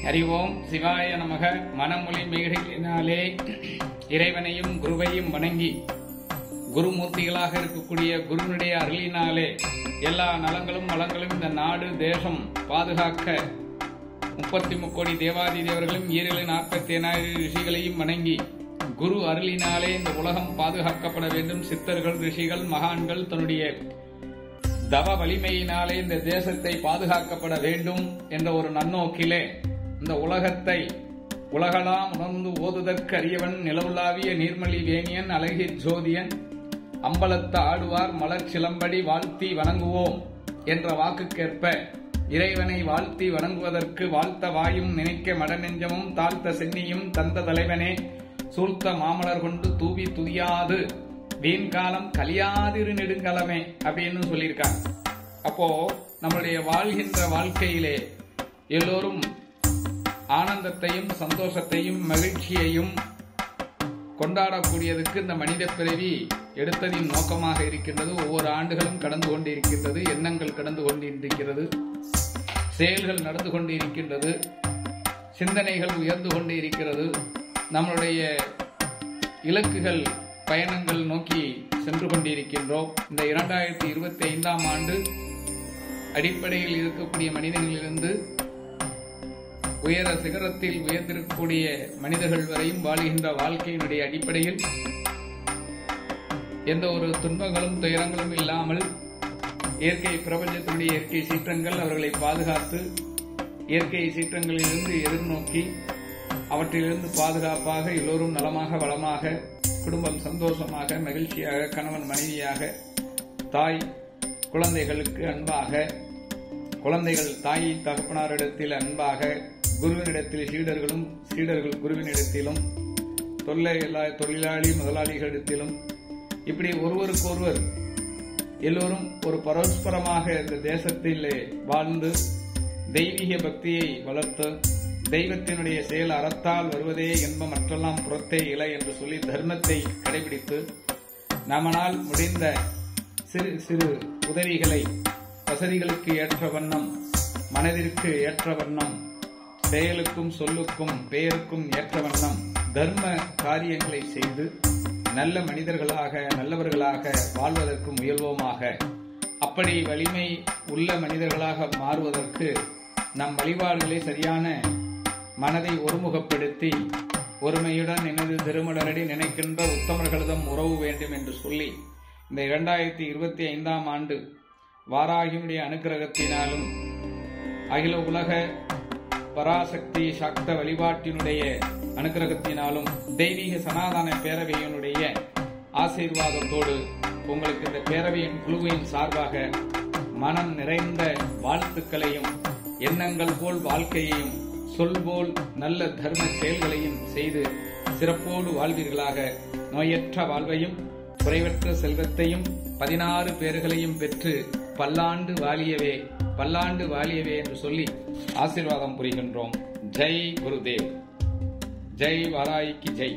ஹரி ஓம் சிவாய நமக. மனமொழி மெய்களினாலே இறைவனையும் குருவையும் வணங்கி குருமூர்த்திகளாக இருக்கக்கூடிய குருனுடைய அருளினாலே எல்லா நலங்களும் வளங்களும் இந்த நாடு தேசம் பாதுகாக்க 33 கோடி தேவாதி தேவர்களும் 7,47,000 ரிஷிகளையும் வணங்கி குரு அருளினாலே இந்த உலகம் பாதுகாக்கப்பட வேண்டும். சித்தர்கள், ரிஷிகள், மகான்கள் தன்னுடைய தவ வலிமையினாலே இந்த தேசத்தை பாதுகாக்கப்பட வேண்டும் என்ற ஒரு நன்னோக்கிலே இந்த உலகத்தை உலகலாம் உணர்ந்து ஓதுதற்கு அறியவன் நிலவுலாவிய நீர்மலி வேணியன் அழகிர் ஜோதியன் அம்பலத்த ஆடுவார் மலர் சிலம்படி வாழ்த்தி வணங்குவோம் என்ற வாக்குக்கேற்ப இறைவனை வாழ்த்தி வணங்குவதற்கு வாழ்த்த வாயும் நினைக்க மடநெஞ்சமும் தாழ்த்த சென்னியும் தந்த தலைவனே சூழ்த்த மாமலர் கொண்டு தூவி துதியாது வீண்காலம் கலியாதிரு நெடுங்கலமே அப்படின்னு சொல்லியிருக்காங்க. அப்போ நம்மளுடைய வாழ்கின்ற வாழ்க்கையிலே எல்லோரும் ஆனந்தத்தையும் சந்தோஷத்தையும் மகிழ்ச்சியையும் கொண்டாடக்கூடியதுக்கு இந்த மனித பிறவி எடுத்ததின் நோக்கமாக இருக்கின்றது. ஒவ்வொரு ஆண்டுகளும் கடந்து கொண்டிருக்கின்றது, எண்ணங்கள் கடந்து கொண்டிருக்கிறது, செயல்கள் நடந்து கொண்டிருக்கின்றது, சிந்தனைகள் உயர்ந்து கொண்டிருக்கிறது. நம்மளுடைய இலக்குகள் பயணங்கள் நோக்கி சென்று கொண்டிருக்கின்றோம். இந்த 2025ஆம் ஆண்டு அடிப்படையில் இருக்கக்கூடிய மனிதனிலிருந்து உயர சிகரத்தில் உயர்ந்திருக்கக்கூடிய மனிதர்கள் வரையும் வாழ்கின்ற வாழ்க்கையினுடைய அடிப்படையில் எந்த ஒரு துன்பங்களும் துயரங்களும் இல்லாமல் இயற்கை பிரபஞ்சத்தினுடைய இயற்கை சீற்றங்கள் அவர்களை பாதுகாத்து இயற்கை சீற்றங்களிலிருந்து எதிர்நோக்கி அவற்றிலிருந்து பாதுகாப்பாக எல்லோரும் நலமாக வளமாக குடும்பம் சந்தோஷமாக மகிழ்ச்சியாக கணவன் மனைவியாக தாய் குழந்தைகளுக்கு அன்பாக குழந்தைகள் தாய் தகப்பனாரிடத்தில் அன்பாக குருவினிடத்தில் சீடர்களும் சீடர்கள் குருவினிடத்திலும் தொழிலாளி முதலாளிகளிடத்திலும் இப்படி ஒருவருக்கொருவர் எல்லோரும் ஒரு பரஸ்பரமாக இந்த தேசத்தில் வாழ்ந்து தெய்வீக பக்தியை வளர்த்து தெய்வத்தினுடைய செயல் அறத்தால் வருவதே என்பம் மற்றெல்லாம் புறத்தே இலை என்று சொல்லி தர்மத்தை கடைபிடித்து நம்மால் முடிந்த சிறு சிறு உதவிகளை வசதிகளுக்கு ஏற்ற வண்ணம் மனதிற்கு ஏற்ற வண்ணம் செயலுக்கும் சொல்லுக்கும் பெயருக்கும் ஏற்ற வண்ணம் தர்ம காரியங்களை செய்து நல்ல மனிதர்களாக நல்லவர்களாக வாழ்வதற்கு முயல்வோமாக. அப்படி வலிமை உள்ள மனிதர்களாக மாறுவதற்கு நம் வழிபாடுகளை சரியான மனதை ஒருமுகப்படுத்தி ஒருமையுடன் எனது திருமலரடி நினைக்கின்ற உத்தமர்களிடம் உறவு வேண்டும் என்று சொல்லி இந்த 2025ஆம் ஆண்டு வாராகியுடைய அனுக்கிரகத்தினாலும் அகில உலக பராசக்தி சக்த வழிபாட்டினுடைய அனுக்கிரகத்தினாலும் தெய்வீக சனாதன பேரவையினுடைய ஆசீர்வாதத்தோடு உங்களுக்கு இந்த பேரவையின் குழுவின் சார்பாக மனம் நிறைந்த வாழ்த்துக்களையும் எண்ணங்கள் போல் வாழ்க்கையையும் சொல் போல் நல்ல தர்ம செயல்களையும் செய்து சிறப்போடு வாழ்வீர்களாக. நோயற்ற வாழ்வையும் குறைவற்ற செல்வத்தையும் 16 பேர்களையும் பெற்று பல்லாண்டு வாழியவே என்று சொல்லி ஆசீர்வாதம் புரிகின்றோம். ஜெய் குருதேவ், ஜெய் வாராய்க்கு ஜெய்.